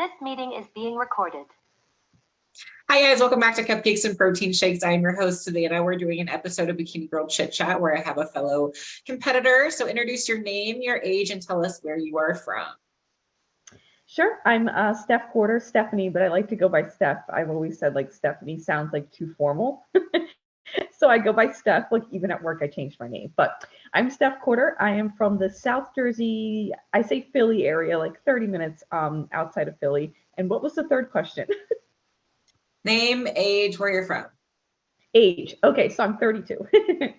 This meeting is being recorded. Hi guys, welcome back to Cupcakes and Protein Shakes. I'm your host, Savannah. We're doing an episode of Bikini Girl Chit Chat where I have a fellow competitor. So introduce your name, your age, and tell us where you are from. Sure, I'm Steph Quarter, Stephanie, but I like to go by Steph. I've always said like Stephanie sounds like too formal. So I go by Steph, like even at work I changed my name. But I'm Steph Quarter. I am from the South Jersey, I say Philly area, like 30 minutes outside of Philly. And what was the third question? Name, age, where you're from. Age. Okay, so I'm 32. Okay.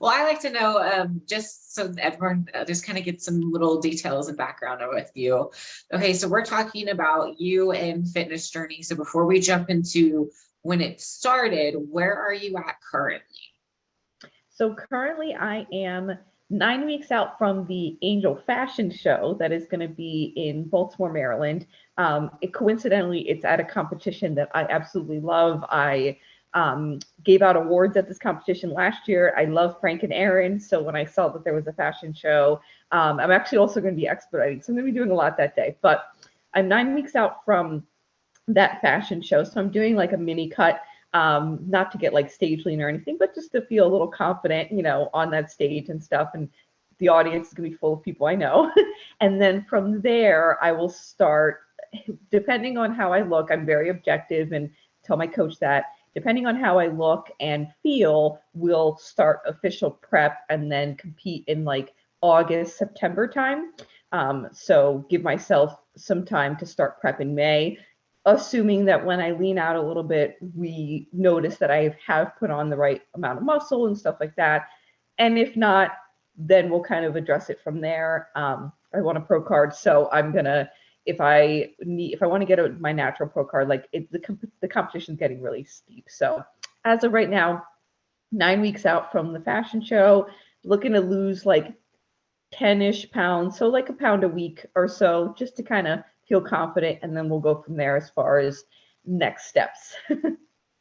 Well, I like to know, just so everyone just kind of gets some little details and background with you. Okay, so we're talking about you and fitness journey. So before we jump into when it started, where are you at currently? So currently I am 9 weeks out from the Angel Fashion Show that is going to be in Baltimore, Maryland. Coincidentally, it's at a competition that I absolutely love. I gave out awards at this competition last year. I love Frank and Aaron. So when I saw that there was a fashion show, I'm actually also going to be expediting. So I'm going to be doing a lot that day. But I'm 9 weeks out from that fashion show. So I'm doing like a mini cut, not to get like stage lean or anything, but just to feel a little confident, you know, on that stage and stuff. And the audience is going to be full of people I know. And then from there, I will start, depending on how I look, I'm very objective and tell my coach that. Depending on how I look and feel, we'll start official prep and then compete in like August, September time. So give myself some time to start prep in May, assuming that when I lean out a little bit, we notice that I have put on the right amount of muscle and stuff like that. And if not, then we'll kind of address it from there. I want a pro card, so I'm gonna, if I want to get my natural pro card, like the competition's getting really steep. So as of right now, 9 weeks out from the fashion show, looking to lose like 10-ish pounds, so like a pound a week or so, just to kind of feel confident, and then we'll go from there as far as next steps.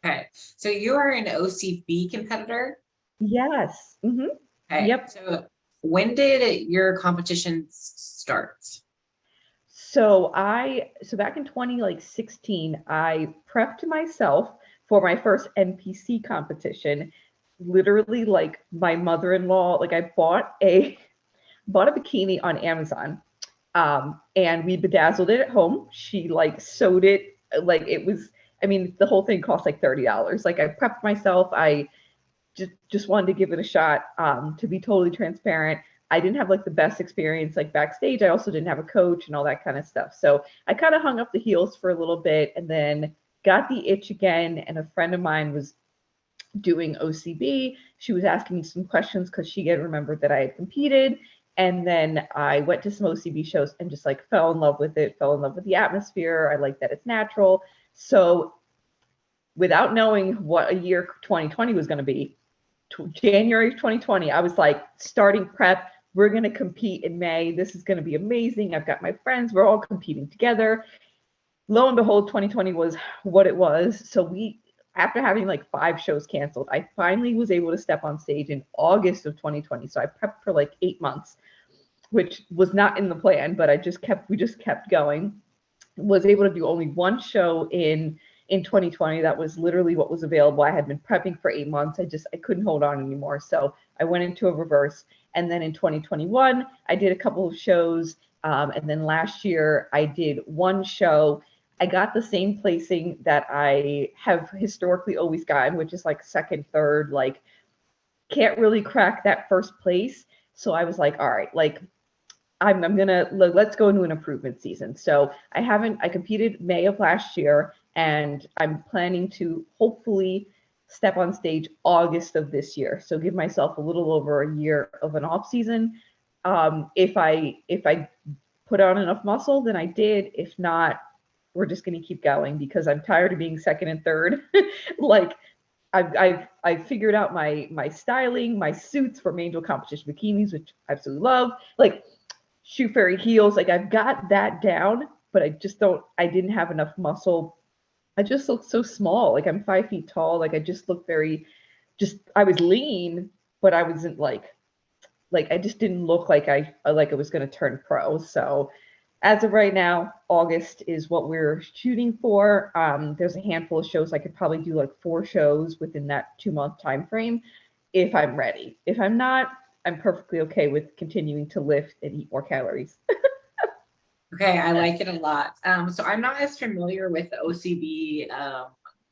Okay, so you are an OCB competitor? Yes. Mm-hmm. Okay. Yep. So when did your competition start? So back in 2016, I prepped myself for my first NPC competition. Literally, like my mother-in-law, like I bought a bikini on Amazon. And we bedazzled it at home. She like sewed it, like it was, I mean, the whole thing cost like $30. Like I prepped myself. I just wanted to give it a shot. To be totally transparent, I didn't have like the best experience like backstage. I also didn't have a coach and all that kind of stuff. So I kind of hung up the heels for a little bit and then got the itch again. And a friend of mine was doing OCB. She was asking me some questions because she had remembered that I had competed. And then I went to some OCB shows and just like fell in love with it, fell in love with the atmosphere. I like that it's natural. So without knowing what a year 2020 was going to be, January 2020, I was like starting prep. We're going to compete in May. This is going to be amazing. I've got my friends. We're all competing together. Lo and behold, 2020 was what it was. So after having like 5 shows canceled, I finally was able to step on stage in August of 2020. So I prepped for like 8 months, which was not in the plan, but we just kept going. Was able to do only 1 show in 2020. That was literally what was available. I had been prepping for 8 months. I couldn't hold on anymore. So I went into a reverse. And then in 2021, I did a couple of shows. And then last year I did 1 show. I got the same placing that I have historically always gotten, which is like second, third, like can't really crack that first place. So I was like, all right, like I'm gonna let's go into an improvement season. So I competed May of last year, and I'm planning to hopefully step on stage August of this year. So give myself a little over a year of an off season. If I put on enough muscle, then I did. If not, we're just going to keep going because I'm tired of being second and third. Like I've figured out my styling, my suits for Angel competition bikinis, which I absolutely love. Like shoe fairy heels, like I've got that down, but I didn't have enough muscle. I just look so small. Like I'm 5 feet tall. Like I just look I was lean, but I wasn't like I just didn't look like I was going to turn pro. So As of right now, August is what we're shooting for. There's a handful of shows. I could probably do like 4 shows within that 2-month time frame if I'm ready. If I'm not, I'm perfectly okay with continuing to lift and eat more calories. Okay, I like it a lot. So I'm not as familiar with the OCB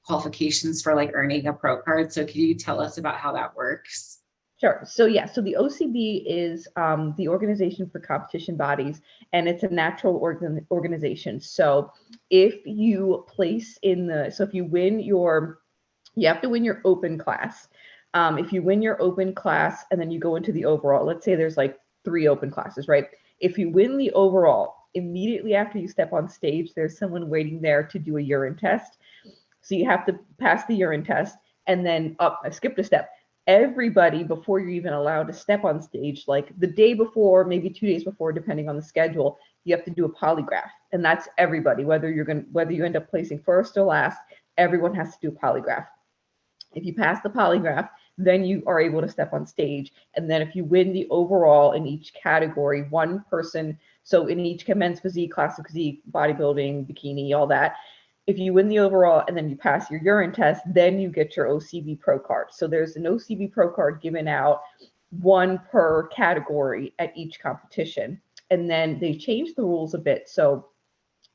qualifications for like earning a pro card. So can you tell us about how that works? Sure. So yeah, so the OCB is the Organization for Competition Bodies, and it's a natural organization. So if you place in the, so if you win your, you have to win your open class. If you win your open class and then you go into the overall, let's say there's like 3 open classes, right? If you win the overall, immediately after you step on stage, there's someone waiting there to do a urine test. So you have to pass the urine test, and then I skipped a step. Everybody, before you're even allowed to step on stage, like the day before, maybe 2 days before, depending on the schedule, you have to do a polygraph. And that's everybody, whether you end up placing first or last, everyone has to do a polygraph. If you pass the polygraph, then you are able to step on stage. And then if you win the overall in each category, one person, so in each men's physique, classic physique, bodybuilding, bikini, all that, if you win the overall and then you pass your urine test, then you get your OCB Pro card. So there's an OCB Pro card given out, 1 per category at each competition. And then they changed the rules a bit. So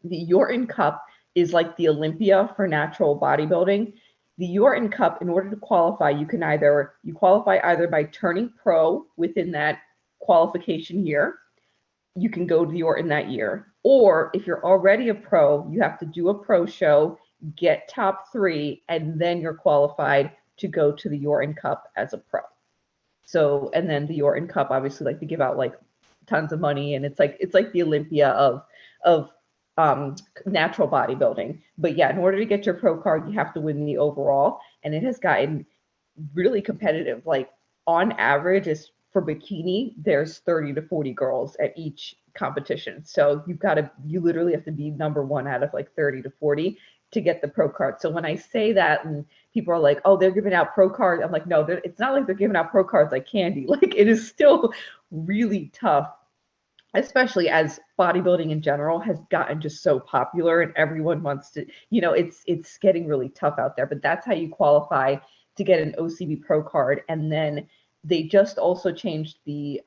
the Yorton Cup is like the Olympia for natural bodybuilding. The Yorton Cup, in order to qualify, you qualify either by turning pro within that qualification year. You can go to the Yorton that year. Or if you're already a pro, you have to do a pro show, get top 3, and then you're qualified to go to the Yorton Cup as a pro. So, and then the Yorton Cup, obviously, like, to give out like tons of money, and it's like the Olympia of natural bodybuilding. But yeah, in order to get your pro card, you have to win the overall, and it has gotten really competitive. Like on average, is for bikini, there's 30 to 40 girls at each competition. So you literally have to be number 1 out of like 30 to 40 to get the pro card. So when I say that and people are like, oh, they're giving out pro cards, I'm like, no, it's not like they're giving out pro cards like candy. Like, it is still really tough, especially as bodybuilding in general has gotten just so popular and everyone wants to, it's getting really tough out there. But that's how you qualify to get an OCB Pro card. And then they just also changed the,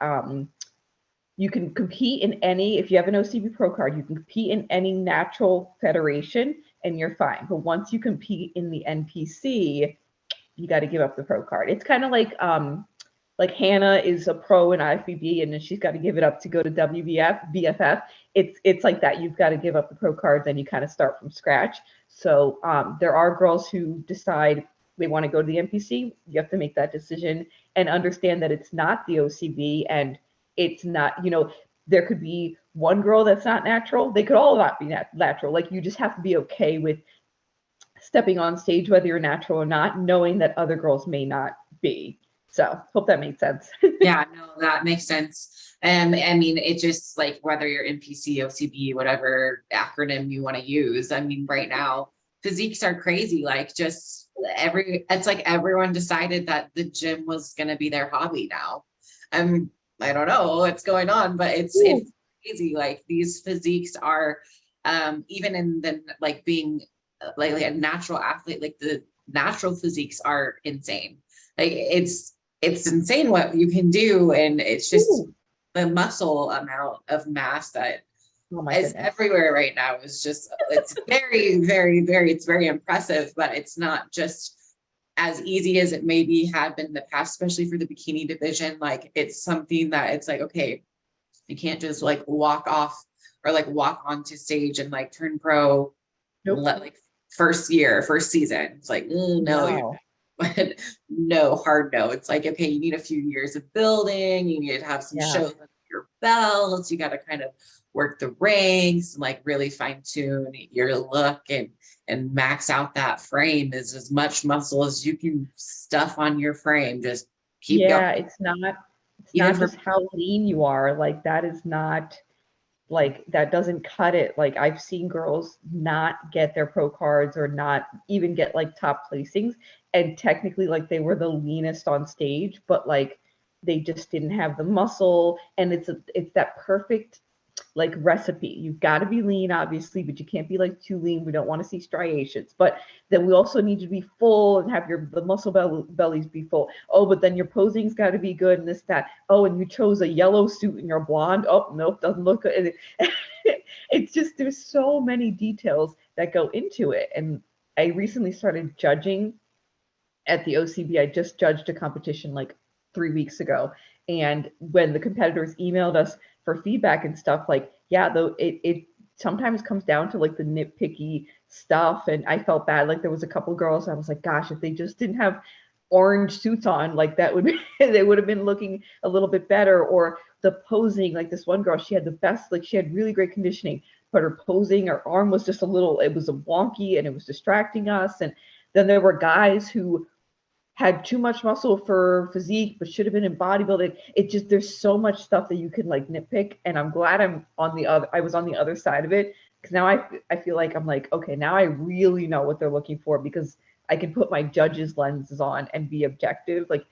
you can compete in any, if you have an OCB Pro card, you can compete in any natural federation and you're fine. But once you compete in the NPC, you got to give up the pro card. It's kind of like Hannah is a pro in IFBB and then she's got to give it up to go to BFF. It's like that. You've got to give up the pro card, then you kind of start from scratch. So there are girls who decide they want to go to the NPC. You have to make that decision and understand that it's not the OCB, and it's not, there could be one girl that's not natural. They could all not be natural. Like, you just have to be okay with stepping on stage, whether you're natural or not, knowing that other girls may not be. So hope that makes sense. Yeah, no, that makes sense. I mean, it just like whether you're NPC, OCB, whatever acronym you want to use. I mean, right now, physiques are crazy. Like, just it's like everyone decided that the gym was going to be their hobby now. I don't know what's going on, but it's crazy. Like, these physiques are, even in the, like, being like a natural athlete, like the natural physiques are insane. Like, it's insane what you can do. And it's just the muscle amount of mass that is everywhere right now is just, it's very, very, very, it's very impressive, but it's not just as easy as it maybe had been in the past, especially for the bikini division. Like, it's something that it's like, okay, you can't just like walk off or like walk onto stage and like turn pro, like first season. It's like, no. But no, hard no. It's like, okay, you need a few years of building. You need to have some shows under your belts. You got to kind of work the ranks and like really fine tune your look and max out that frame. Is as much muscle as you can stuff on your frame. Just keep going. It's not just how lean you are. Like, that is not, like, that doesn't cut it. Like, I've seen girls not get their pro cards or not even get like top placings, and technically like they were the leanest on stage, but like they just didn't have the muscle. And it's that perfect, like recipe. You've got to be lean, obviously, but you can't be like too lean. We don't want to see striations. But then we also need you to be full and have the muscle bellies be full. Oh, but then your posing's got to be good and this, that. Oh, and you chose a yellow suit and you're blonde. Oh, nope, doesn't look good. It's just, there's so many details that go into it. And I recently started judging at the OCB. I just judged a competition like 3 weeks ago. And when the competitors emailed us for feedback and stuff, like, yeah, though it sometimes comes down to like the nitpicky stuff. And I felt bad. Like there was a couple girls, I was like, gosh, if they just didn't have orange suits on, like that would be, they would have been looking a little bit better. Or the posing, like this one girl, she had the best, like she had really great conditioning, but her posing, her arm was just a little, it was a wonky and it was distracting us. And then there were guys who had too much muscle for physique, but should have been in bodybuilding. It just, there's so much stuff that you can like nitpick. And I'm glad I was on the other side of it. Cause now I feel like I'm like, okay, now I really know what they're looking for because I can put my judge's lenses on and be objective. Like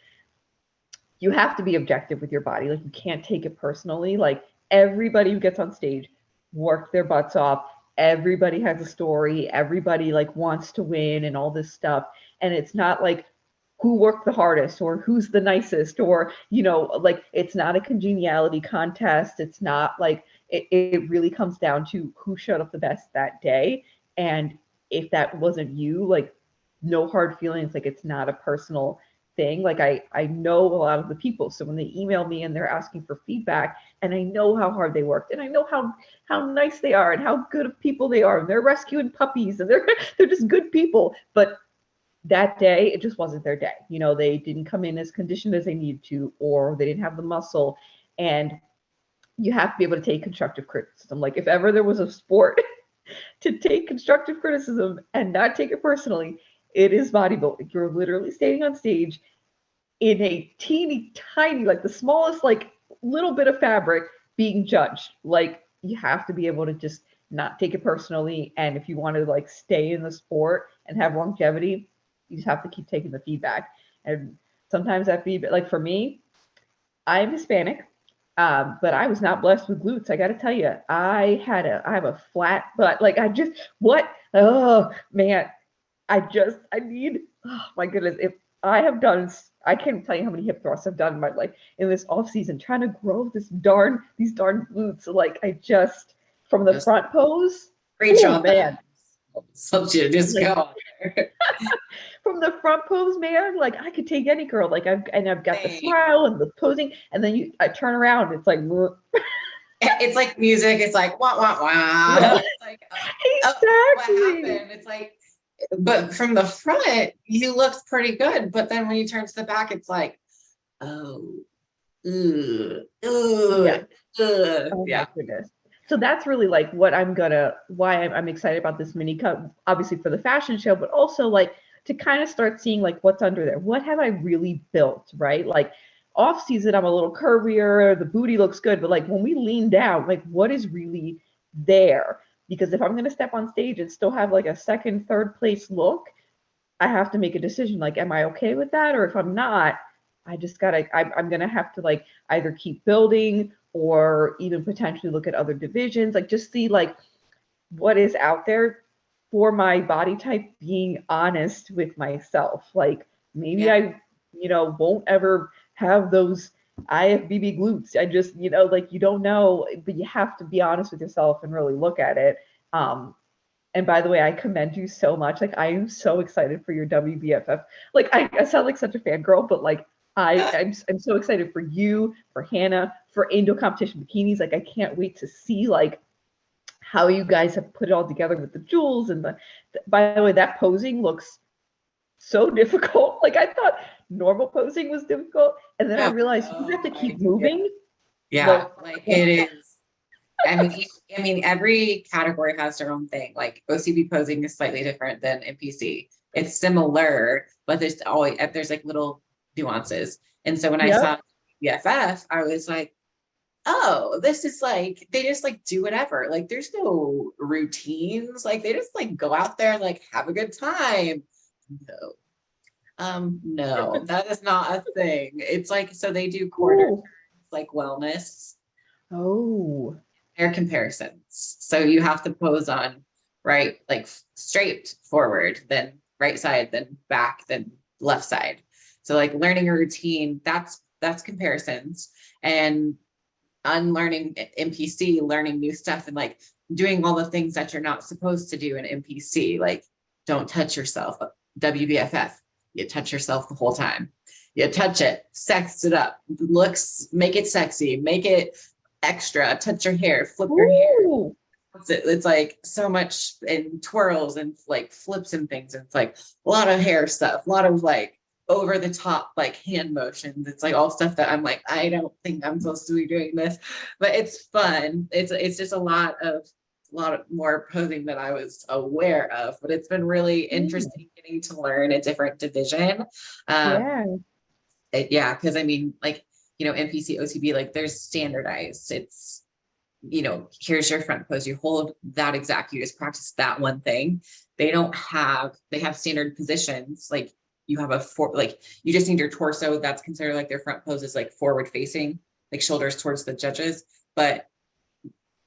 you have to be objective with your body. Like you can't take it personally. Like everybody who gets on stage worked their butts off. Everybody has a story. Everybody like wants to win and all this stuff. And it's not like who worked the hardest or who's the nicest, or, you know, like it's not a congeniality contest. It's not like, it really comes down to who showed up the best that day. And if that wasn't you, like no hard feelings. Like it's not a personal thing. Like I know a lot of the people. So when they email me and they're asking for feedback, and I know how hard they worked, and I know how nice they are and how good of people they are, and they're rescuing puppies and they're just good people. But that day, it just wasn't their day. You know, they didn't come in as conditioned as they needed to, or they didn't have the muscle. And you have to be able to take constructive criticism. Like if ever there was a sport to take constructive criticism and not take it personally, it is bodybuilding. You're literally standing on stage in a teeny tiny, like the smallest, like little bit of fabric being judged. Like you have to be able to just not take it personally. And if you want to like stay in the sport and have longevity, you just have to keep taking the feedback. And sometimes that feedback, like for me, I'm Hispanic, but I was not blessed with glutes. I got to tell you, I have a flat butt. Like I just, what? Oh man, I need, oh my goodness. If I have done, I can't tell you how many hip thrusts I've done in my life in this off season, trying to grow these darn glutes. Like I just, from the front pose, Great job, man. So just like, go there. From the front pose, man, like I could take any girl. Like I've got the smile and the posing, and then I turn around, it's like it's like music. It's like wah wah wah. Yeah. It's like exactly. what happened? It's like, but from the front, you looked pretty good. But then when you turn to the back, it's like, oh, Yeah. Oh yeah. my goodness. So that's really like what why I'm excited about this mini cut, obviously for the fashion show, but also like to kind of start seeing like what's under there. What have I really built, right? Like off season, I'm a little curvier, the booty looks good, but like when we lean down, like what is really there? Because if I'm going to step on stage and still have like a second, third place look, I have to make a decision. Like, am I okay with that? Or if I'm not, I just I'm going to have to like either keep building or even potentially look at other divisions, like just see like what is out there for my body type, being honest with myself. Like maybe I, won't ever have those IFBB glutes. I just, like you don't know, but you have to be honest with yourself and really look at it. And by the way, I commend you so much. Like I am so excited for your WBFF. Like I sound like such a fangirl, but like I'm so excited for you, for Hannah, for Indo competition bikinis. Like I can't wait to see like how you guys have put it all together with the jewels and by the way, that posing looks so difficult. Like I thought normal posing was difficult, and then I realized you have to keep moving. Yeah, like it is. I mean, every category has their own thing. Like OCB posing is slightly different than NPC. It's similar, but there's like little nuances. And so when I saw BFF, I was like, oh, this is like, they just like do whatever. Like there's no routines. Like they just like go out there and like have a good time. No, that is not a thing. It's like, so they do quarter like wellness. Oh. Hair comparisons. So you have to pose on right, like straight forward, then right side, then back, then left side. So like learning a routine, that's comparisons, and unlearning NPC, learning new stuff, and like doing all the things that you're not supposed to do in NPC, like don't touch yourself. WBFF, you touch yourself the whole time. You touch it, sex it up, looks, make it sexy, make it extra, touch your hair, flip your hair. Ooh. It's like so much and twirls and like flips and things. And it's like a lot of hair stuff, a lot of like over the top, like hand motions. It's like all stuff that I'm like, I don't think I'm supposed to be doing this, but it's fun. It's just a lot more posing than I was aware of, but it's been really interesting getting to learn a different division. Yeah. Yeah. Cause I mean, like, you know, NPC, OCB, like there's standardized. It's, you know, here's your front pose. You hold that exact, you just practice that one thing. They have standard positions. Like you have like you just need your torso. That's considered like their front pose is like forward facing, like shoulders towards the judges. But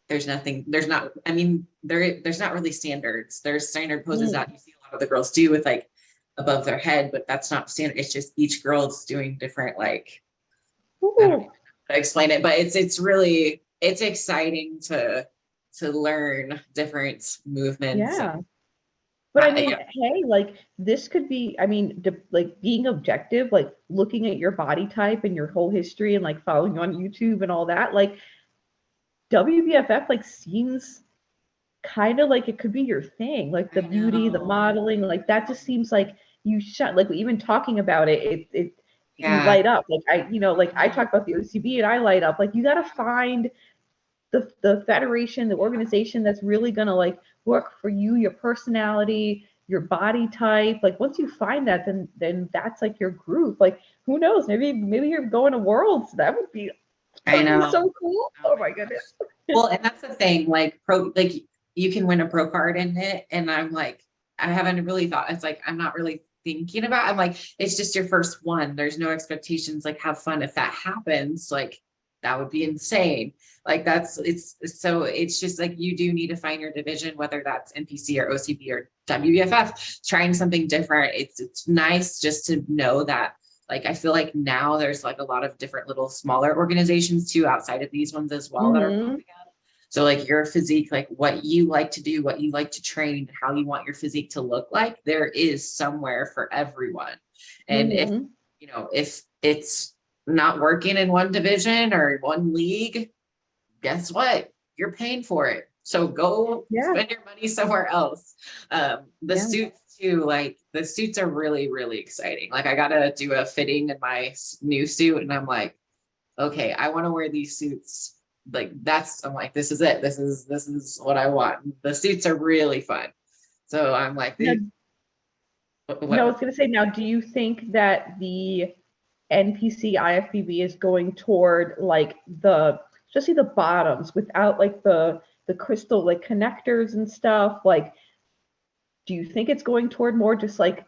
there's not really standards. There's standard poses that you see a lot of the girls do with like above their head, but that's not standard. It's just each girl's doing different, like, I don't know how to explain it, but it's exciting to learn different movements. Yeah. But I mean, hey, like this could be, I mean, like being objective, like looking at your body type and your whole history and like following you on YouTube and all that, like WBFF like seems kind of like it could be your thing, like the beauty, the modeling, like that just seems like you shut, like even talking about it, you light up. Like I talk about the OCB and I light up. Like you got to find the federation, the organization that's really gonna like work for you, your personality, your body type. Like once you find that, then that's like your group. Like who knows? Maybe you're going to Worlds. That would be so cool. Oh my goodness. Well, and that's the thing. Like you can win a pro card in it, and I'm like, I haven't really thought. It's like I'm not really thinking about. I'm like, it's just your first one. There's no expectations. Like have fun. If that happens, like that would be insane. Like it's just like you do need to find your division, whether that's NPC or OCB or WBFF, trying something different. It's nice just to know that, like, I feel like now there's like a lot of different little smaller organizations too, outside of these ones as well, that are popping up. So like your physique, like what you like to do, what you like to train, how you want your physique to look like, there is somewhere for everyone. And if it's not working in one division or one league, guess what? You're paying for it. So go spend your money somewhere else. Suits too, like the suits are really, really exciting. Like I got to do a fitting in my new suit and I'm like, okay, I want to wear these suits. Like I'm like, this is it. This is what I want. The suits are really fun. So I'm like, I was going to say, now, do you think that the NPC IFBB is going toward like especially the bottoms without like the crystal like connectors and stuff? Like, do you think it's going toward more just like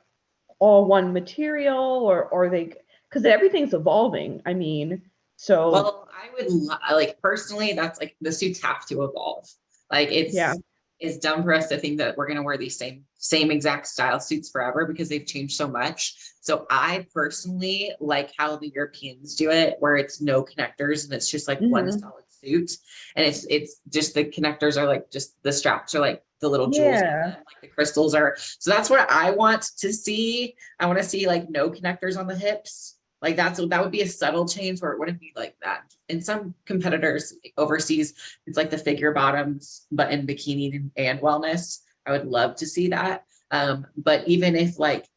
all one material, or they, because everything's evolving? I mean, so. Well, I would like personally, that's like the suits have to evolve. Like it's dumb for us to think that we're going to wear these same exact style suits forever because they've changed so much. So I personally like how the Europeans do it, where it's no connectors and it's just like one solid suit. And it's just the connectors are like, just the straps are like the little jewels, like the crystals are. So that's what I want to see. I want to see like no connectors on the hips. Like that would be a subtle change where it wouldn't be like that. In some competitors overseas, it's like the figure bottoms, but in bikini and wellness, I would love to see that. But even if like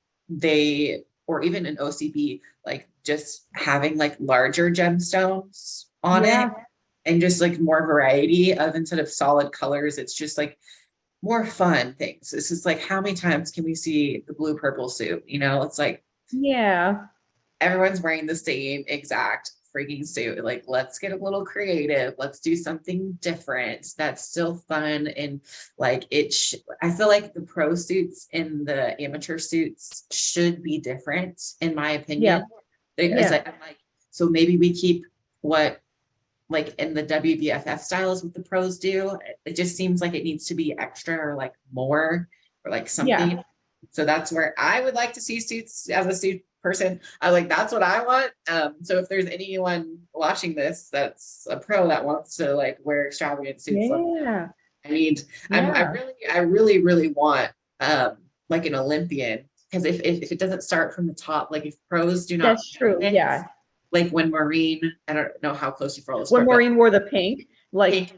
or even an OCB, like just having like larger gemstones on it and just like more variety of, instead of solid colors, it's just like more fun things. It's just like, how many times can we see the blue purple suit? You know, it's like, everyone's wearing the same exact freaking suit. Like, let's get a little creative. Let's do something different that's still fun. And like I feel like the pro suits and the amateur suits should be different, in my opinion. I'm like, so maybe we keep what like in the WBFF style is what the pros do. It just seems like it needs to be extra or like more or like something. Yeah. So that's where I would like to see suits as a suit person. I like, that's what I want. So if there's anyone watching this that's a pro that wants to like wear extravagant suits, Yeah. I need, Yeah. I really want like an Olympian, because if it doesn't start from the top, like if pros do not That's true. fit, Yeah. like when Maureen, I don't know how close you follow the When sport, but Maureen wore the pink, like,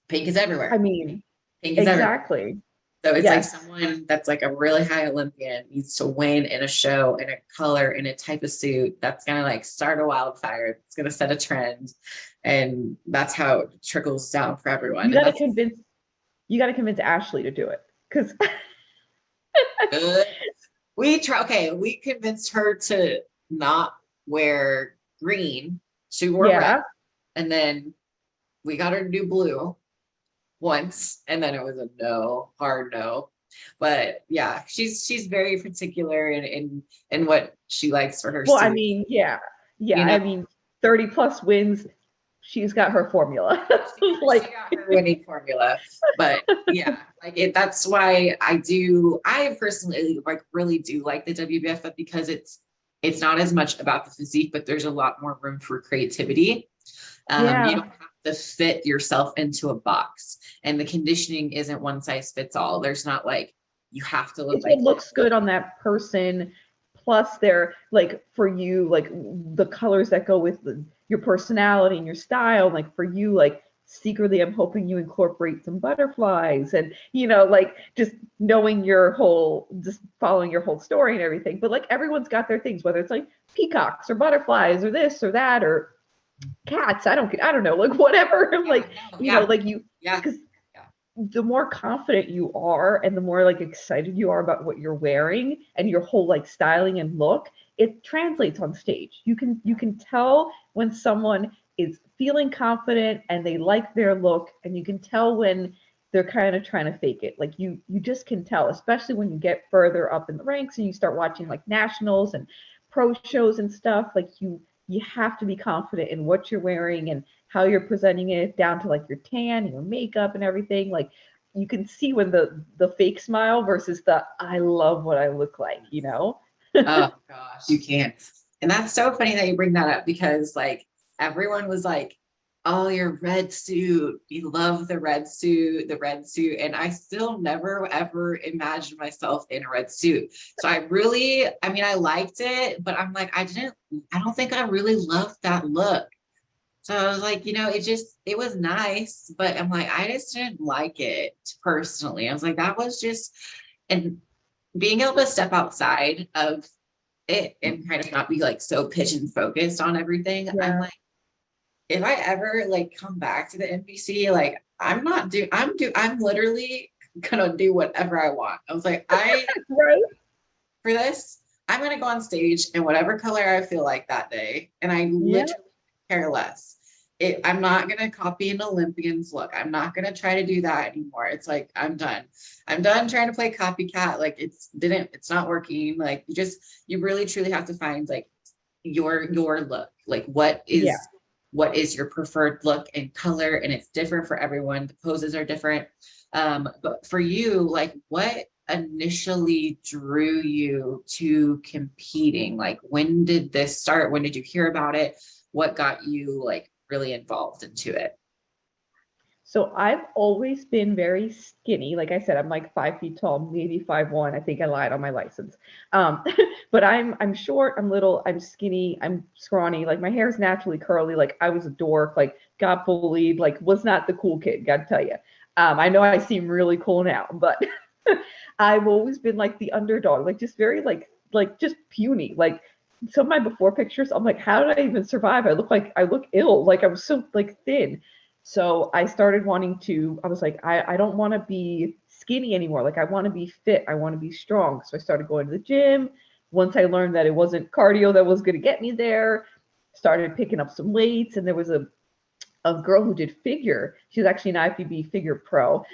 pink is I everywhere. mean, Pink is everywhere. exactly. So it's like Yes. someone that's like a really high Olympian needs to win in a show, in a color, in a type of suit that's gonna like start a wildfire. It's gonna set a trend, and that's how it trickles down for everyone. You And got to that's convince Ashley to do it, because good. We convinced her to not wear green. She wore yeah, red, and then we got her to do blue once, and then it was a no, hard no. But yeah, she's very particular in what she likes for her well, I suit. mean, yeah, You know, I mean, 30 plus wins, she's got her formula. she Like, got her winning formula. But yeah, like that's why I personally like really do like the WBFF, because it's not as much about the physique, but there's a lot more room for creativity. yeah, You don't have to fit yourself into a box, and the conditioning isn't one size fits all. There's not like you have to look it's like what looks good on that person, plus they're like, for you, like the colors that go with your personality and your style. Like for you, like secretly I'm hoping you incorporate some butterflies, and like just knowing just following your whole story and everything. But like everyone's got their things, whether it's like peacocks or butterflies or this or that or cats. I don't know, like whatever. Like, like you, yeah. because the more confident you are and the more like excited you are about what you're wearing and your whole like styling and look, it translates on stage. You can tell when someone is feeling confident and they like their look, and you can tell when they're kind of trying to fake it. Like you just can tell, especially when you get further up in the ranks and you start watching like nationals and pro shows and stuff. Like you have to be confident in what you're wearing and how you're presenting it, down to like your tan and your makeup and everything. Like you can see when the fake smile versus the I love what I look like. Oh gosh, you can't. And that's so funny that you bring that up, because like everyone was like, oh, your red suit, you love the red suit, and I still never ever imagined myself in a red suit. So I mean, I liked it, but I'm like, I don't think I really loved that look. So I was like, it was nice, but I'm like, I just didn't like it personally. I was like, that was just, and being able to step outside of it and kind of not be like so pigeon focused on everything. Yeah. I'm like, if I ever like come back to the NBC, like I'm literally gonna do whatever I want. I was like, Right. for this, I'm gonna go on stage in whatever color I feel like that day. And I literally care less. I'm not going to copy an Olympian's look. I'm not going to try to do that anymore. It's like, I'm done. I'm done trying to play copycat. Like it's not working. Like you really truly have to find like your look. Like what is your preferred look and color? And it's different for everyone. The poses are different. But for you, like what initially drew you to competing? Like when did this start? When did you hear about it? What got you like really involved into it? So I've always been very skinny. Like I said, I'm like 5 feet tall, maybe 5'1". I think I lied on my license. But I'm short, I'm little, I'm skinny, I'm scrawny. Like my hair's naturally curly. Like I was a dork, like got bullied, like was not the cool kid, gotta tell you. I know I seem really cool now, but I've always been like the underdog, like just very like just puny. Like some of my before pictures, I'm like, how did I even survive? I look ill. Like I was so like thin. So I started I was like, I don't want to be skinny anymore. Like I want to be fit. I want to be strong. So I started going to the gym. Once I learned that it wasn't cardio that was going to get me there, started picking up some weights. And there was a a girl who did figure. She was actually an IFBB figure pro.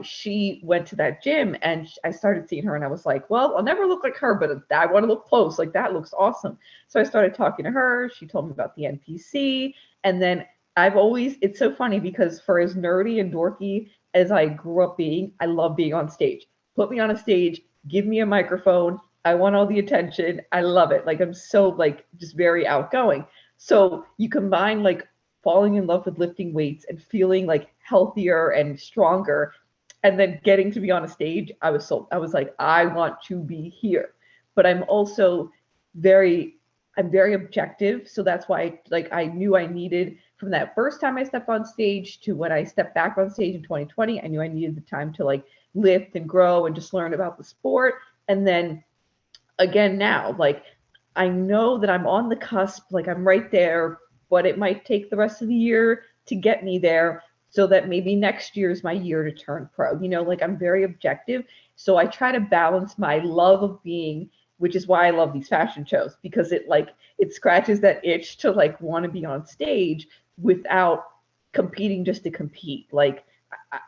She went to that gym and I started seeing her and I was like, well, I'll never look like her, but I want to look close. Like that looks awesome. So I started talking to her. She told me about the NPC. And then it's so funny because for as nerdy and dorky as I grew up being, I love being on stage. Put me on a stage, give me a microphone. I want all the attention. I love it. Like I'm so like just very outgoing. So you combine like falling in love with lifting weights and feeling like healthier and stronger, and then getting to be on a stage, I was like, I want to be here. But I'm very objective. So that's why like I knew I needed, from that first time I stepped on stage to when I stepped back on stage in 2020, I knew I needed the time to like lift and grow and just learn about the sport. And then again now, like I know that I'm on the cusp, like I'm right there, but it might take the rest of the year to get me there, so that maybe next year is my year to turn pro. Like I'm very objective. So I try to balance my love of being, which is why I love these fashion shows, because it scratches that itch to like want to be on stage without competing just to compete. Like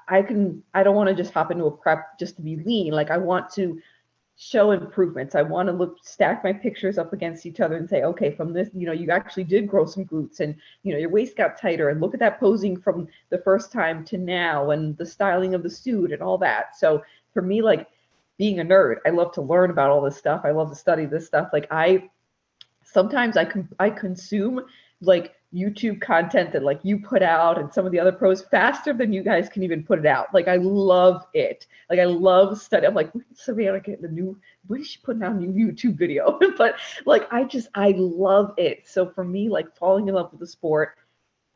I don't want to just hop into a prep just to be lean. Like I want to show improvements. I want to stack my pictures up against each other and say, okay, from this, you actually did grow some glutes and, your waist got tighter, and look at that posing from the first time to now, and the styling of the suit and all that. So for me, like being a nerd, I love to learn about all this stuff. I love to study this stuff. Like sometimes I consume like YouTube content that like you put out and some of the other pros faster than you guys can even put it out. Like I love it. Like I love study. I'm like, when did Savannah get when is she putting out a new YouTube video? But like I love it. So for me, like falling in love with the sport,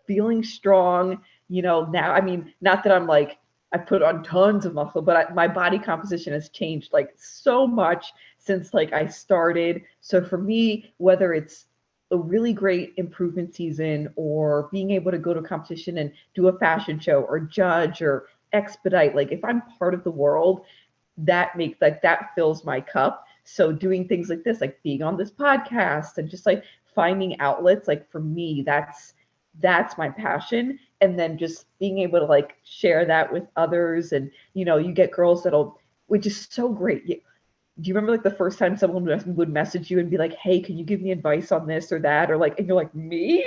feeling strong, now, I mean, not that I'm like, I put on tons of muscle, but my body composition has changed like so much since like I started. So for me, whether it's a really great improvement season or being able to go to a competition and do a fashion show or judge or expedite, like if I'm part of the world, that fills my cup. So doing things like this, like being on this podcast and just like finding outlets, like for me, that's my passion. And then just being able to like share that with others. And, you get girls which is so great. Do you remember like the first time someone would message you and be like, hey, can you give me advice on this or that? Or like, and you're like, me?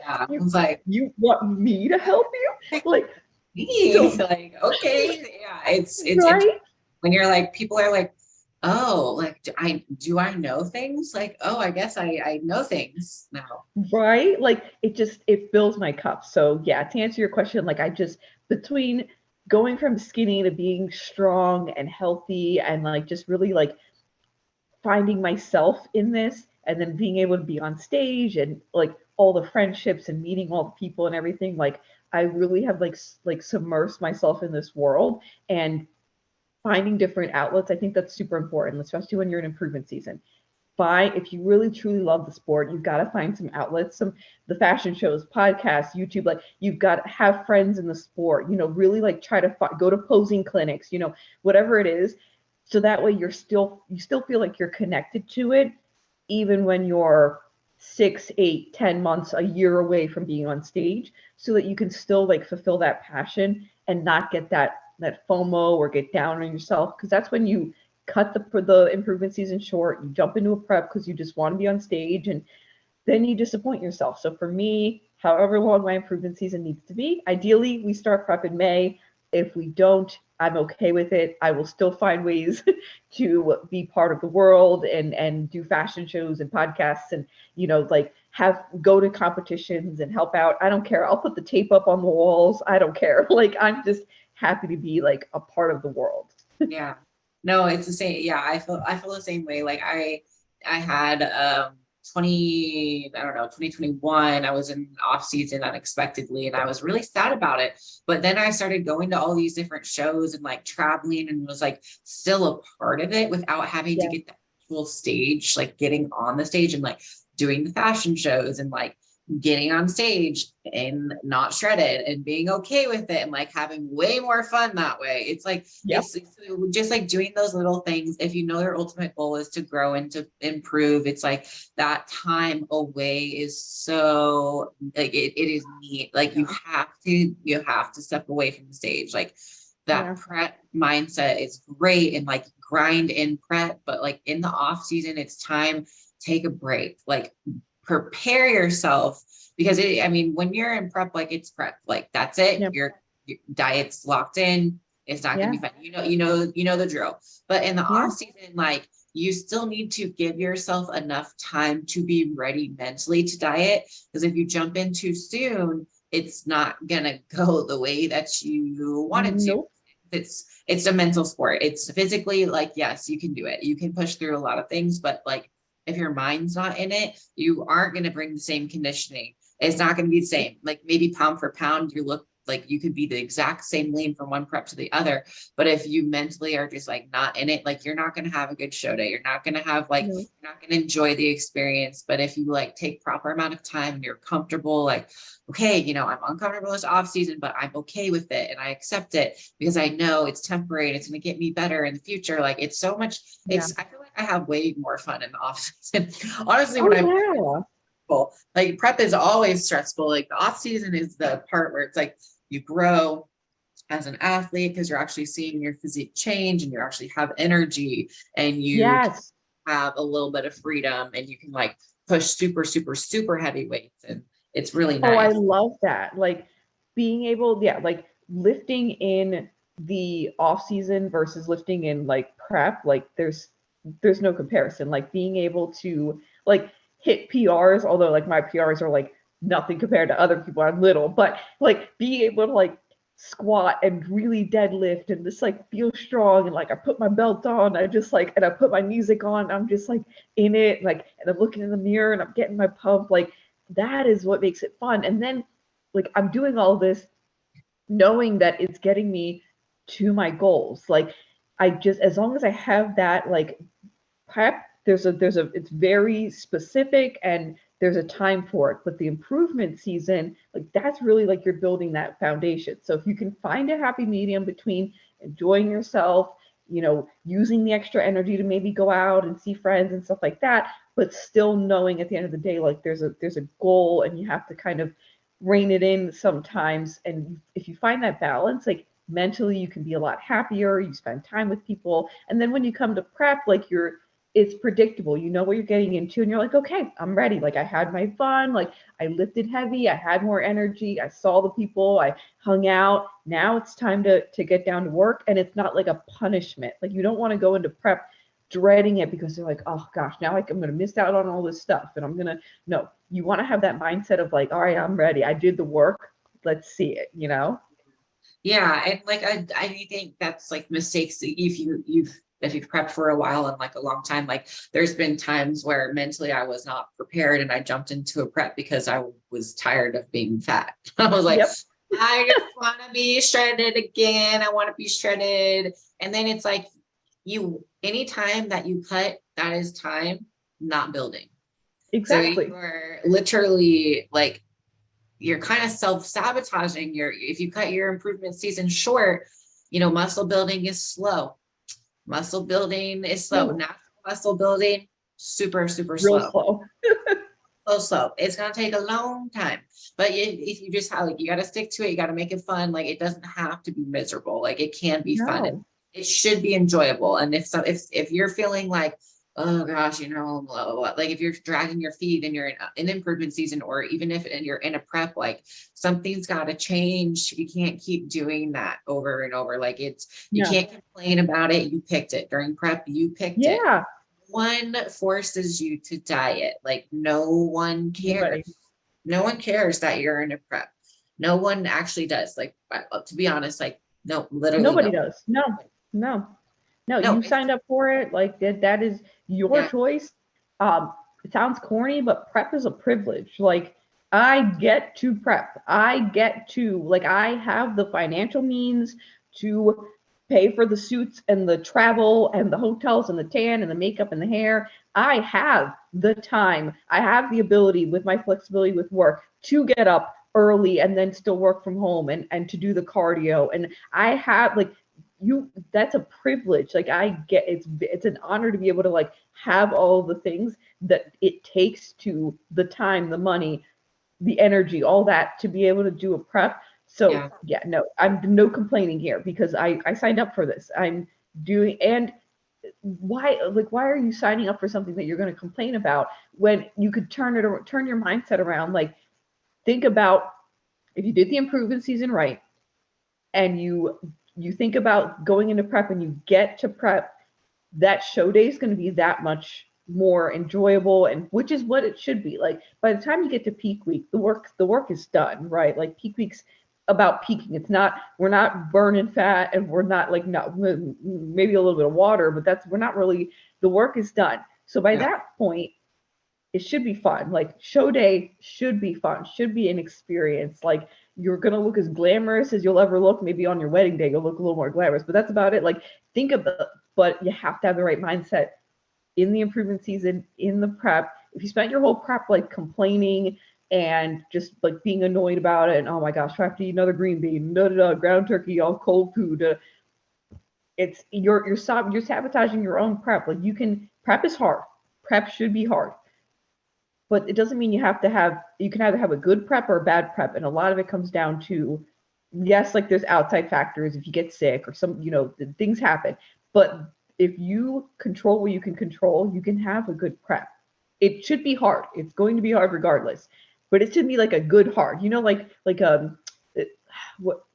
Yeah, I was like, you want me to help you? Like, me? So, like, okay. Yeah, it's right? when you're like, people are like, oh, like, do I know things? Like, oh, I guess I know things now. Right? Like it fills my cup. So yeah, to answer your question, like between going from skinny to being strong and healthy and like just really like finding myself in this, and then being able to be on stage and like all the friendships and meeting all the people and everything, like I really have like submersed myself in this world and finding different outlets. I think that's super important, especially when you're in improvement season. If you really truly love the sport, you've got to find some outlets, the fashion shows, podcasts, YouTube, like you've got to have friends in the sport, really like try to go to posing clinics, whatever it is. So that way you still feel like you're connected to it, even when you're 6, 8, 10 months, a year away from being on stage, so that you can still like fulfill that passion and not get that FOMO or get down on yourself. Because that's when you cut the improvement season short, you jump into a prep because you just want to be on stage, and then you disappoint yourself. So for me, however long my improvement season needs to be, ideally we start prep in May. If we don't, I'm okay with it. I will still find ways to be part of the world and do fashion shows and podcasts and, like go to competitions and help out. I don't care. I'll put the tape up on the walls. I don't care. Like, I'm just happy to be like a part of the world. Yeah. No, it's the same. Yeah, I feel the same way. Like I had 2021, I was in off season unexpectedly and I was really sad about it. But then I started going to all these different shows and like traveling, and was like still a part of it without having to get the actual stage, like getting on the stage and like doing the fashion shows and like getting on stage and not shredded and being okay with it and like having way more fun that way. It's like, Yep. it's just like doing those little things. If you know your ultimate goal is to grow and to improve, it's like that time away is so like, it is neat. Like you have to step away from the stage. Like that prep mindset is great and like grind in prep, but like in the off season, it's time, take a break, like prepare yourself, because when you're in prep, like it's prep, like that's it. Yep. Your diet's locked in. It's not gonna be fun. You know the drill. But in the off season, like you still need to give yourself enough time to be ready mentally to diet. Because if you jump in too soon, it's not gonna go the way that you wanted to. It's a mental sport. It's physically like, yes, you can do it. You can push through a lot of things, but like if your mind's not in it, you aren't going to bring the same conditioning. It's not going to be the same. Like maybe pound for pound, you look like you could be the exact same lean from one prep to the other. But if you mentally are just like not in it, like you're not going to have a good show day. You're not going to have like, you're not going to enjoy the experience. But if you like take proper amount of time and you're comfortable, like, okay, I'm uncomfortable this off season, but I'm okay with it. And I accept it because I know it's temporary and it's going to get me better in the future. Like it's so much, I feel like I have way more fun in the off season. Honestly, like prep is always stressful. Like the off season is the part where it's like you grow as an athlete because you're actually seeing your physique change and you actually have energy and you have a little bit of freedom and you can like push super, super, super heavy weights. And it's really nice. Oh, I love that. Like being able, like lifting in the off season versus lifting in like prep, like there's no comparison. Like being able to like hit PRs, although like my PRs are like nothing compared to other people. I'm little, but like being able to like squat and really deadlift and just like feel strong and like I put my belt on, I just like, and I put my music on, I'm just like in it, like, and I'm looking in the mirror and I'm getting my pump, like that is what makes it fun. And then like I'm doing all this knowing that it's getting me to my goals. Like I just, as long as I have that like prep, it's very specific and there's a time for it. But the improvement season, like that's really like you're building that foundation. So if you can find a happy medium between enjoying yourself, using the extra energy to maybe go out and see friends and stuff like that, but still knowing at the end of the day, like there's a goal and you have to kind of rein it in sometimes. And if you find that balance, like mentally you can be a lot happier, you spend time with people. And then when you come to prep, like it's predictable. You know what you're getting into and you're like, okay, I'm ready. Like I had my fun, like I lifted heavy, I had more energy, I saw the people, I hung out. Now it's time to get down to work. And it's not like a punishment. Like you don't want to go into prep dreading it because they're like, oh gosh, now like I'm going to miss out on all this stuff. And no, you want to have that mindset of like, all right, I'm ready. I did the work. Let's see it, Yeah. And like, I think that's like mistakes if you've prepped for a while and like a long time, like there's been times where mentally I was not prepared and I jumped into a prep because I was tired of being fat. I was like, I just want to be shredded again. I want to be shredded. And then it's like anytime that you cut, that is time not building. Exactly. So you're literally like, you're kind of self-sabotaging if you cut your improvement season short, muscle building is slow. Natural muscle building, super, super slow. Slow. It's going to take a long time, but if you just you got to stick to it. You got to make it fun. Like it doesn't have to be miserable. Like it can be fun. It should be enjoyable. And if you're feeling like, oh gosh, blah, blah, blah. Like if you're dragging your feet and you're in an improvement season, or even if you're in a prep, like something's got to change. You can't keep doing that over and over. Like you can't complain about it. You picked it during prep. You picked it. Yeah. One forces you to diet. Like no one cares. No one cares that you're in a prep. No one actually does. Like, to be honest, like no, literally nobody does. No, you signed up for it. Like that is your choice. It sounds corny, but prep is a privilege. Like I get to prep. I have the financial means to pay for the suits and the travel and the hotels and the tan and the makeup and the hair. I have the time, I have the ability with my flexibility with work to get up early and then still work from home and to do the cardio. And I have like that's a privilege. Like I get it's an honor to be able to like have all the things that it takes to the time, the money, the energy, all that to be able to do a prep. So yeah, no, I'm no complaining here because I signed up for this. I'm doing and why are you signing up for something that you're going to complain about when you could turn your mindset around? Like think about if you did the improvement season right and you think about going into prep and you get to prep, that show day is going to be that much more enjoyable, and which is what it should be. Like by the time you get to peak week, the work is done, right? Like peak week's about peaking. It's not, we're not burning fat and we're not like, not maybe a little bit of water, but we're not really, the work is done. So by that point, it should be fun. Like show day should be fun, should be an experience. Like you're going to look as glamorous as you'll ever look. Maybe on your wedding day, you'll look a little more glamorous, but that's about it. Like think about, but you have to have the right mindset in the improvement season, in the prep. If you spent your whole prep like complaining and just like being annoyed about it, and oh my gosh, I have to eat another green bean, ground turkey, all cold food. It's you're sabotaging your own prep. Like prep is hard. Prep should be hard. But it doesn't mean you can either have a good prep or a bad prep. And a lot of it comes down to, yes, like there's outside factors. If you get sick or things happen. But if you control what you can control, you can have a good prep. It should be hard. It's going to be hard regardless. But it should be like a good hard. What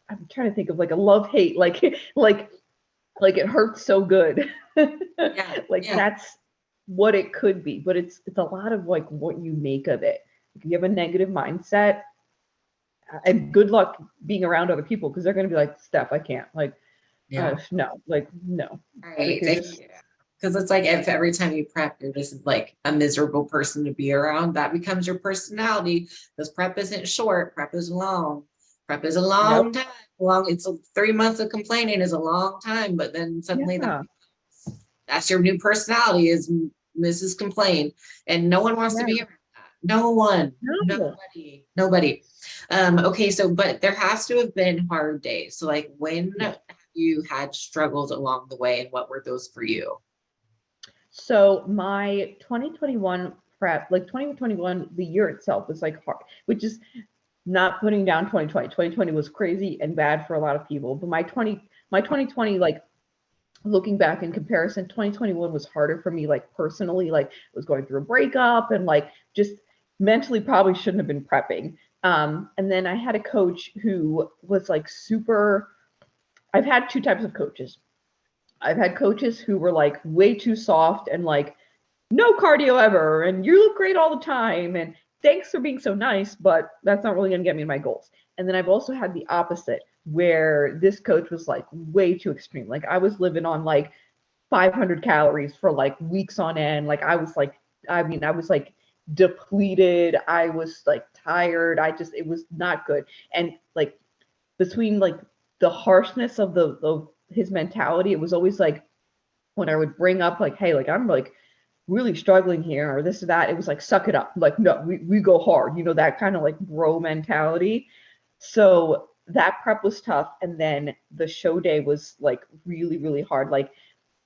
I'm trying to think of, like a love-hate, like it hurts so good. That's what it could be, but it's a lot of like what you make of it. If you have a negative mindset, and good luck being around other people because they're going to be like, Steph, I can't, like, no. Right. Because it's like if every time you prep, you're just like a miserable person to be around, that becomes your personality. Because prep isn't short, prep is long. Prep is a long time. It's 3 months of complaining is a long time, but then suddenly that's your new personality is Mrs. Complain, and no one wants to be around that. No one, nobody. Okay, so but there has to have been hard days. So like when you had struggles along the way, and what were those for you? So my 2021 prep, like 2021, the year itself was like hard, which is not putting down 2020. 2020 was crazy and bad for a lot of people, but my 2020, like looking back in comparison, 2021 was harder for me, like personally, like I was going through a breakup and like just mentally probably shouldn't have been prepping. And then I had a coach who was like I've had two types of coaches. I've had coaches who were like way too soft and like no cardio ever, and you look great all the time, and thanks for being so nice, but that's not really going to get me to my goals. And then I've also had the opposite, where this coach was like way too extreme. Like I was living on like 500 calories for like weeks on end. Like I was like depleted. I was like tired. It was not good. And like between like the harshness of his mentality, it was always like when I would bring up like, hey, like I'm like really struggling here or this or that, it was like, suck it up. Like, no, we go hard, that kind of like bro mentality. So that prep was tough. And then the show day was like really, really hard. Like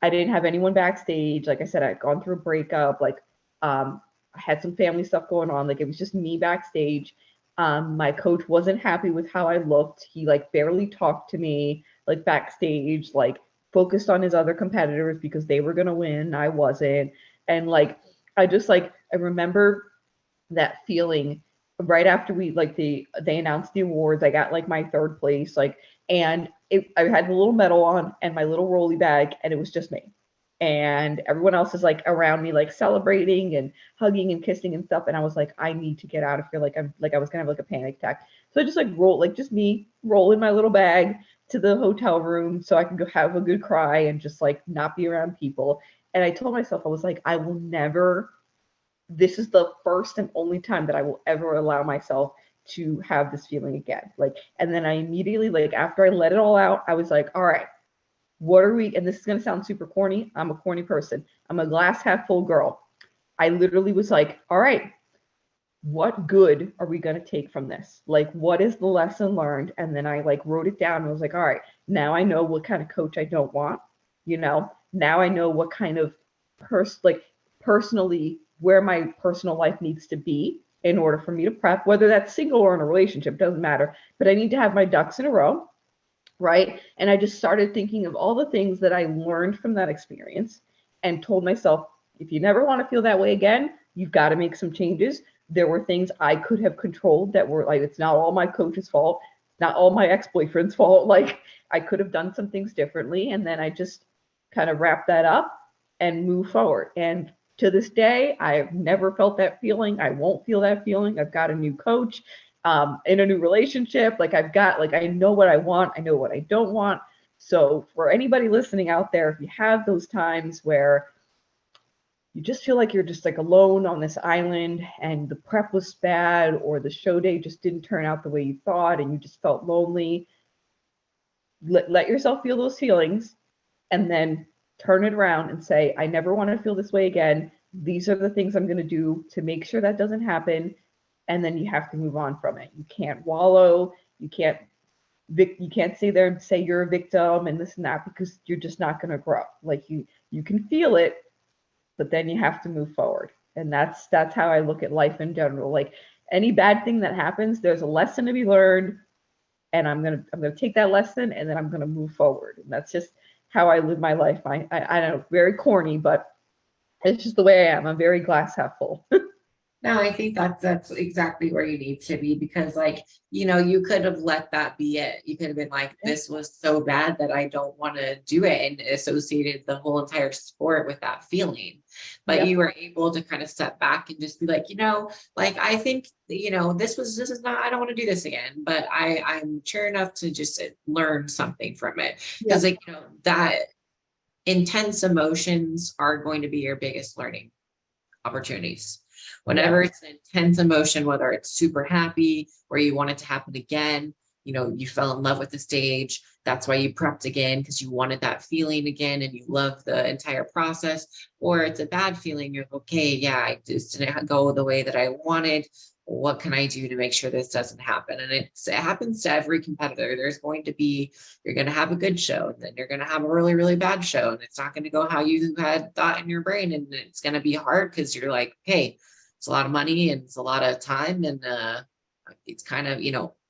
I didn't have anyone backstage. Like I said, I'd gone through a breakup. Like I had some family stuff going on. Like it was just me backstage. My coach wasn't happy with how I looked. He like barely talked to me like backstage, like focused on his other competitors because they were going to win. I wasn't. And like, I remember that feeling right after they announced the awards. I got like my third place, like, and I had the little medal on and my little rolly bag, and it was just me. And everyone else is like around me, like celebrating and hugging and kissing and stuff. And I was like, I need to get out of here. Like I was gonna have like a panic attack. So I just like just me roll in my little bag to the hotel room so I can go have a good cry and just like not be around people. And I told myself, I was like, this is the first and only time that I will ever allow myself to have this feeling again. Like, and then I immediately, like, after I let it all out, I was like, all right, and this is going to sound super corny. I'm a corny person. I'm a glass half full girl. I literally was like, all right, what good are we going to take from this? Like, what is the lesson learned? And then I like wrote it down and was like, all right, now I know what kind of coach I don't want. Now I know what kind of personally where my personal life needs to be in order for me to prep, whether that's single or in a relationship, doesn't matter. But I need to have my ducks in a row, right? And I just started thinking of all the things that I learned from that experience and told myself, if you never want to feel that way again, you've got to make some changes. There were things I could have controlled that were like, it's not all my coach's fault, not all my ex-boyfriend's fault. Like, I could have done some things differently. And then I just kind of wrapped that up and move forward. And to this day, I've never felt that feeling. I won't feel that feeling. I've got a new coach, in a new relationship. Like, I know what I want. I know what I don't want. So for anybody listening out there, if you have those times where you just feel like you're just like alone on this island and the prep was bad or the show day just didn't turn out the way you thought and you just felt lonely, let yourself feel those feelings and then turn it around and say, I never want to feel this way again. These are the things I'm going to do to make sure that doesn't happen. And then you have to move on from it. You can't wallow. You can't sit there and say you're a victim and this and that, because you're just not going to grow. Like, you can feel it, but then you have to move forward. And that's how I look at life in general. Like, any bad thing that happens, there's a lesson to be learned, and I'm gonna take that lesson and then I'm gonna move forward. And that's just how I live my life. I know, very corny, but it's just the way I am. I'm very glass half full. No, I think that's exactly where you need to be, because like, you could have let that be it. You could have been like, this was so bad that I don't want to do it, and associated the whole entire sport with that feeling. But Yep. you were able to kind of step back and just be like, like, I think, this is not, I don't want to do this again, but I'm mature enough to just learn something from it. Because Yep. like, that intense emotions are going to be your biggest learning opportunities. Whenever it's an intense emotion, whether it's super happy or you want it to happen again, you fell in love with the stage. That's why you prepped again, because you wanted that feeling again and you love the entire process. Or it's a bad feeling. You're okay. Yeah, I just didn't go the way that I wanted. What can I do to make sure this doesn't happen? And it happens to every competitor. You're going to have a good show, and then you're going to have a really, really bad show. And it's not going to go how you had thought in your brain. And it's going to be hard because you're like, hey, it's a lot of money and it's a lot of time. And it's kind of,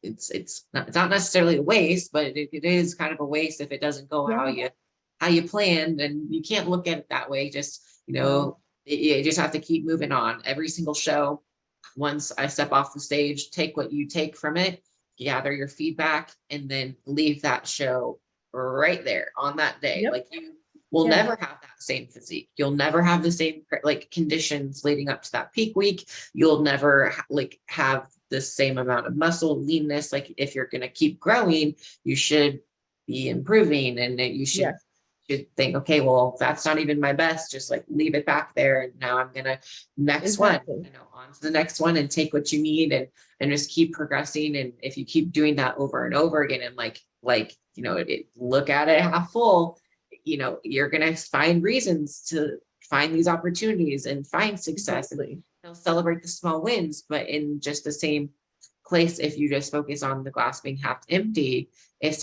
it's not necessarily a waste, but it is kind of a waste if it doesn't go how you planned. And you can't look at it that way. Just, you just have to keep moving on. Every single show, once I step off the stage, take what you take from it, gather your feedback, and then leave that show right there on that day. Yep. Like, you will never have that same physique. You'll never have the same like conditions leading up to that peak week. You'll never have the same amount of muscle leanness. Like, if you're going to keep growing, you should be improving, and you should think, okay, well, that's not even my best, just like leave it back there. And now I'm gonna on to the next one, and take what you need, and just keep progressing. And if you keep doing that over and over again, and look at it half full, you're gonna find reasons to find these opportunities and find success. Exactly. And celebrate the small wins. But in just the same place, if you just focus on the glass being half empty, it's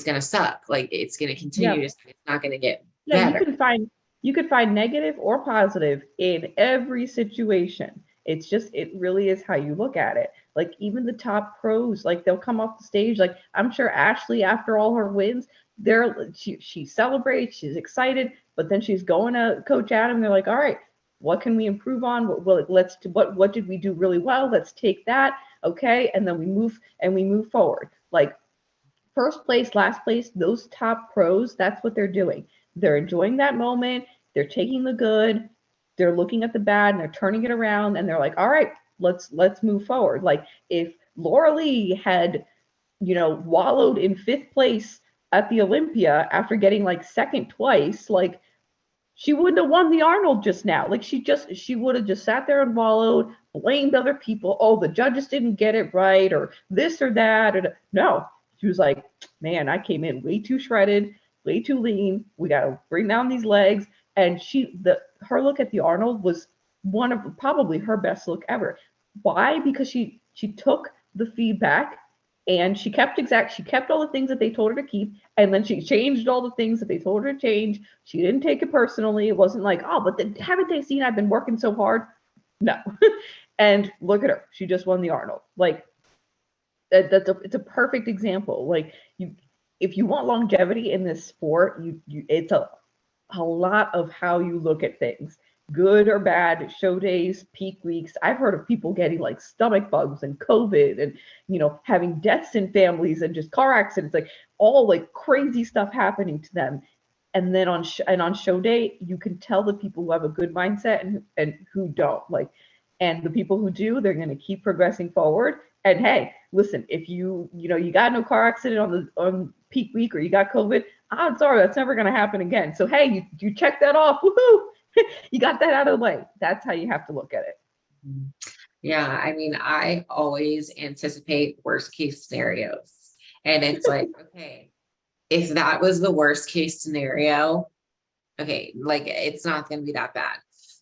going to suck. Like, it's going to continue. It's not going to get better. You could find negative or positive in every situation. It really is how you look at it. Like, even the top pros, like, they'll come off the stage. Like, I'm sure Ashley, after all her wins, she celebrates, she's excited, but then she's going to Coach Adam. They're like, all right, what can we improve on? What did we do really well? Let's take that. Okay. And then we move forward. Like, first place, last place, those top pros, that's what they're doing. They're enjoying that moment. They're taking the good. They're looking at the bad, and they're turning it around. And they're like, all right, let's move forward. Like, if Laura Lee had, wallowed in 5th place at the Olympia after getting like second twice, like, she wouldn't have won the Arnold just now. Like, she would have just sat there and wallowed, blamed other people. Oh, the judges didn't get it right, or this or that. Or no. She was like, man, I came in way too shredded, way too lean. We got to bring down these legs. And her look at the Arnold was one of probably her best look ever. Why? Because she took the feedback and she kept all the things that they told her to keep, and then she changed all the things that they told her to change. She didn't take it personally. It wasn't like, oh, but haven't they seen I've been working so hard? No. And look at her. She just won the Arnold. Like it's a perfect example. Like if you want longevity in this sport, it's a lot of how you look at things, good or bad, show days, peak weeks. I've heard of people getting like stomach bugs and COVID and, having deaths in families and just car accidents, like all like crazy stuff happening to them. And then on show day, you can tell the people who have a good mindset and who don't. Like, and the people who do, they're going to keep progressing forward. And hey, listen, if you got no car accident on peak week or you got COVID, odds are that's never going to happen again. So hey, you check that off. Woohoo! You got that out of the way. That's how you have to look at it. Yeah, I mean, I always anticipate worst case scenarios, and it's like, okay, if that was the worst case scenario, okay, like it's not going to be that bad.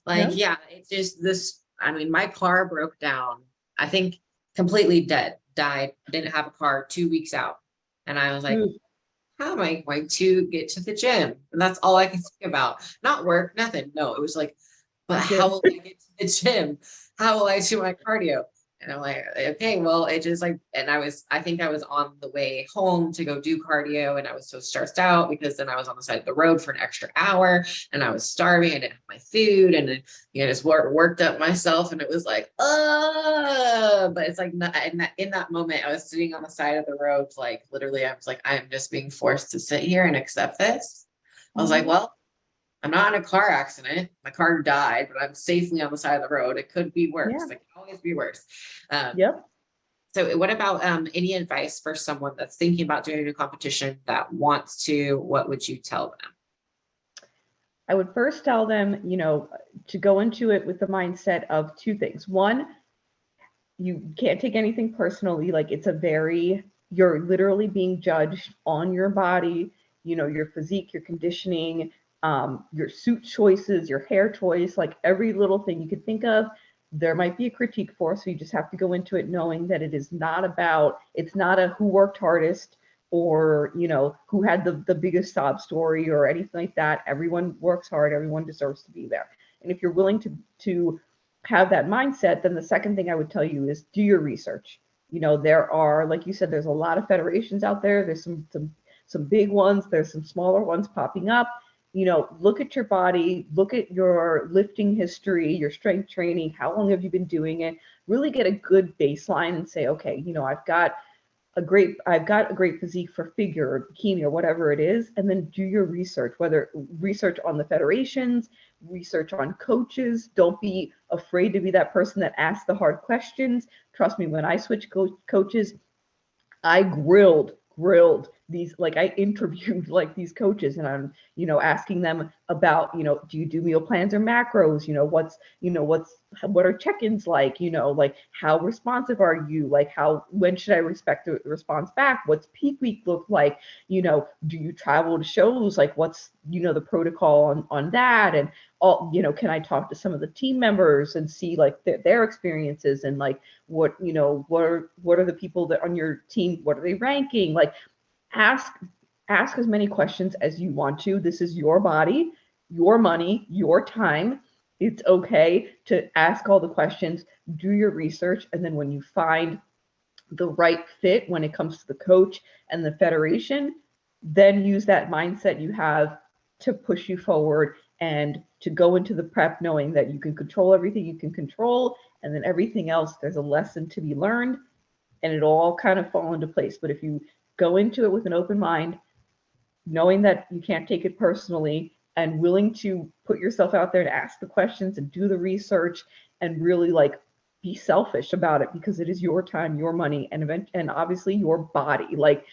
Like, No? yeah, it's just this. I mean, my car broke down. I think completely died. Didn't have a car 2 weeks out, and I was like, how am I going to get to the gym? And that's all I can think about. Not work, nothing. No, it was like, but how will I get to the gym? How will I do my cardio? And I'm like, okay, well, it just like, and I think I was on the way home to go do cardio, and I was so stressed out because then I was on the side of the road for an extra hour and I was starving. I didn't have my food, and then, just worked up myself, and it was like, but it's like, in that moment, I was sitting on the side of the road, like literally, I was like, I am just being forced to sit here and accept this. I was like, well, I'm not in a car accident. My car died, but I'm safely on the side of the road. It could be worse. Yeah. It can always be worse. Yep. So what about any advice for someone that's thinking about doing a competition that wants to? What would you tell them? I would first tell them, to go into it with the mindset of two things. One, you can't take anything personally. Like you're literally being judged on your body, your physique, your conditioning, your suit choices, your hair choice, like every little thing you could think of, there might be a critique for. So you just have to go into it knowing that it's not a who worked hardest or, who had the biggest sob story or anything like that. Everyone works hard. Everyone deserves to be there. And if you're willing to have that mindset, then the second thing I would tell you is do your research. There are, like you said, there's a lot of federations out there. There's some big ones. There's some smaller ones popping up. Look at your body, look at your lifting history, your strength training, how long have you been doing it? Really get a good baseline and say, okay, I've got a great physique for figure or bikini or whatever it is, and then do your research, whether research on the federations, research on coaches. Don't be afraid to be that person that asks the hard questions. Trust me, when I switched coaches, I grilled these, like I interviewed like these coaches, and I'm, asking them about, do you do meal plans or macros? What are check-ins like? Like how responsive are you? Like when should I expect the response back? What's peak week look like? Do you travel to shows? Like what's, the protocol on that? And all, can I talk to some of the team members and see like their experiences and like what are the people that on your team, what are they ranking? Like ask as many questions as you want to. This is your body, your money, your time. It's okay to ask all the questions, do your research, and then when you find the right fit when it comes to the coach and the federation, then use that mindset you have to push you forward and to go into the prep knowing that you can control everything you can control, and then everything else, there's a lesson to be learned, and it'll all kind of fall into place. But if you go into it with an open mind, knowing that you can't take it personally and willing to put yourself out there to ask the questions and do the research and really like be selfish about it, because it is your time, your money, and obviously your body. Like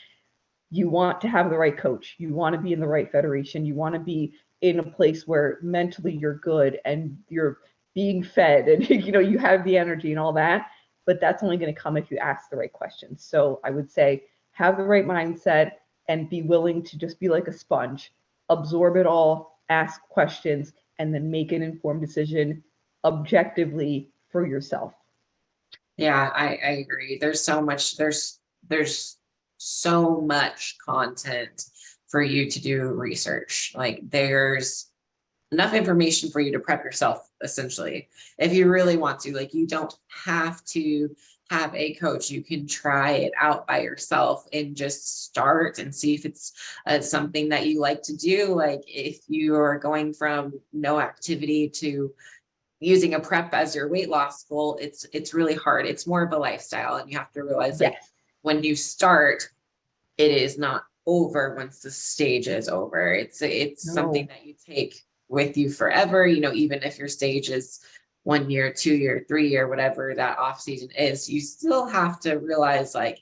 you want to have the right coach, you want to be in the right federation, you want to be in a place where mentally you're good and you're being fed and you have the energy and all that. But that's only going to come if you ask the right questions. So I would say have the right mindset and be willing to just be like a sponge, absorb it all, ask questions, and then make an informed decision objectively for yourself. Yeah, I agree. There's so much content for you to do research. Like there's enough information for you to prep yourself, essentially, if you really want to. Like you don't have to have a coach. You can try it out by yourself and just start and see if it's something that you like to do. Like if you are going from no activity to using a prep as your weight loss goal, it's really hard. It's more of a lifestyle, and you have to realize like Yes. when you start, it is not over once the stage is over. It's something No. that you take with you forever. You know, even if your stage is 1 year, 2 year, 3 year, whatever that off season is, you still have to realize like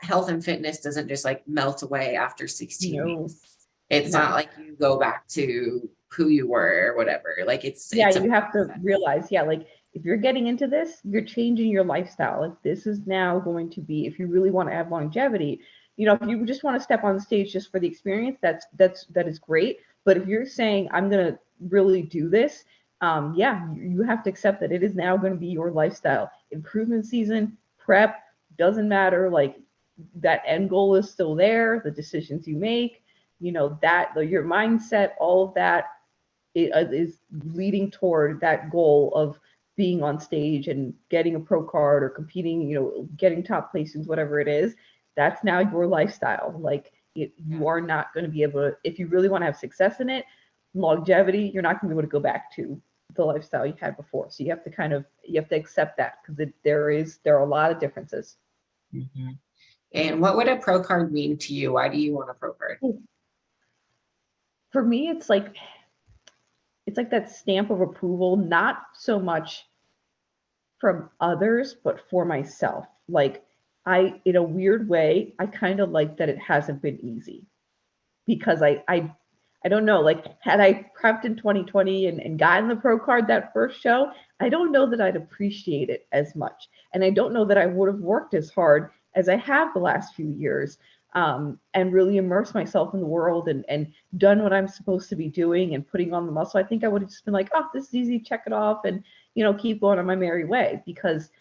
health and fitness doesn't just like melt away after 16 No. weeks. It's No. not like you go back to who you were or whatever. Like it's Yeah, a you have to process. realize, yeah, like if you're getting into this, you're changing your lifestyle. Like this is now going to be, if you really want to have longevity, you know, if you just want to step on the stage just for the experience, that is great. But if you're saying I'm gonna really do this, yeah, you have to accept that it is now going to be your lifestyle. Improvement season, prep, doesn't matter. Like that end goal is still there. The decisions you make, you know, your mindset, all of that is leading toward that goal of being on stage and getting a pro card or competing, you know, getting top placings, whatever it is. That's now your lifestyle. Like you are not going to be able to, if you really want to have success in it, longevity, you're not going to be able to go back to the lifestyle you had before. So you have to accept that, because there are a lot of differences. Mhm. And what would a pro card mean to you? Why do you want a pro card? For me, it's like that stamp of approval, not so much from others, but for myself. Like in a weird way, I kind of like that it hasn't been easy, because I don't know, like had I prepped in 2020 and gotten the pro card that first show, I don't know that I'd appreciate it as much. And I don't know that I would have worked as hard as I have the last few years, and really immersed myself in the world and done what I'm supposed to be doing and putting on the muscle. I think I would have just been like, oh, this is easy, check it off, and, you know, keep going on my merry way, because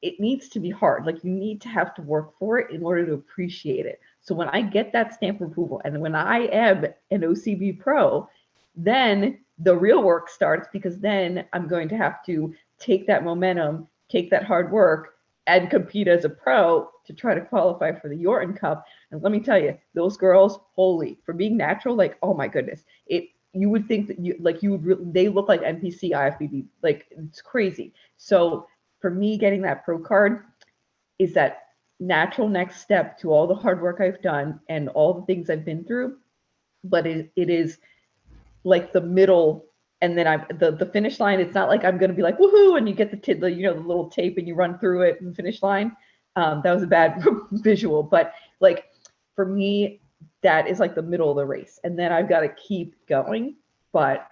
it needs to be hard. Like you need to have to work for it in order to appreciate it. So when I get that stamp of approval and when I am an OCB pro, then the real work starts, because then I'm going to have to take that momentum, take that hard work, and compete as a pro to try to qualify for the Yorton Cup. And let me tell you, those girls, holy, for being natural, like, oh my goodness, you would think that they look like NPC IFBB, like it's crazy. So for me, getting that pro card is that natural next step to all the hard work I've done and all the things I've been through. But it is like the middle, and then the finish line. It's not like I'm going to be like woohoo, and you get the little tape and you run through it in the finish line. That was a bad visual, but like for me, that is like the middle of the race, and then I've got to keep going. But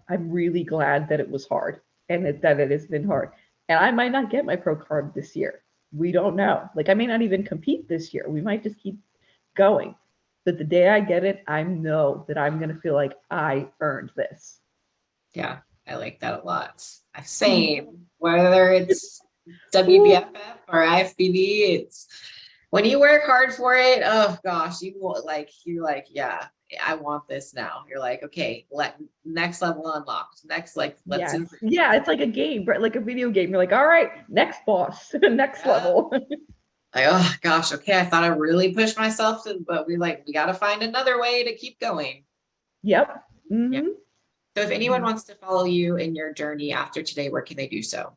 I'm really glad that it was hard, and that it has been hard. And I might not get my pro card this year. We don't know. Like I may not even compete this year. We might just keep going. But the day I get it, I know that I'm going to feel like I earned this. Yeah, I like that a lot. Same, whether it's WBFF or IFBB, it's when you work hard for it, oh gosh, you're like, yeah, I want this now. You're like, okay, next level unlocked. Next, like, let's Yes. improve. Yeah, it's like a game, right? Like a video game. You're like, all right, next boss, next level. Like, oh gosh, okay, I thought I really pushed myself, but we got to find another way to keep going. Yep. Yeah. Mm-hmm. So if anyone wants to follow you in your journey after today, where can they do so?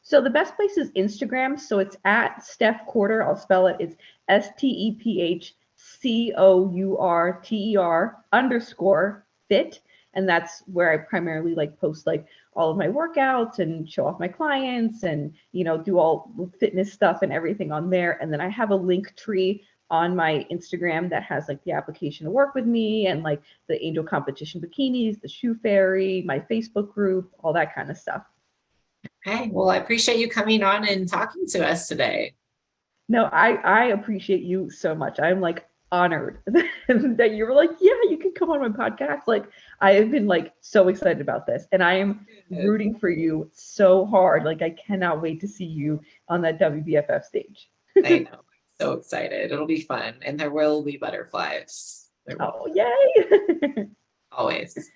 So the best place is Instagram. So it's at Steph Quarter. I'll spell it. It's STEPHCOURTER_fit. And that's where I primarily like post like all of my workouts and show off my clients and, you know, do all fitness stuff and everything on there. And then I have a link tree on my Instagram that has like the application to work with me and like the Angel Competition bikinis, the shoe fairy, my Facebook group, all that kind of stuff. Okay, well, I appreciate you coming on and talking to us today. No, I appreciate you so much. I'm like honored that you were like, yeah, you can come on my podcast. Like, I have been like so excited about this, and I am rooting for you so hard. Like, I cannot wait to see you on that WBFF stage. I know. So excited. It'll be fun. And there will be butterflies. There will Oh, yay. always.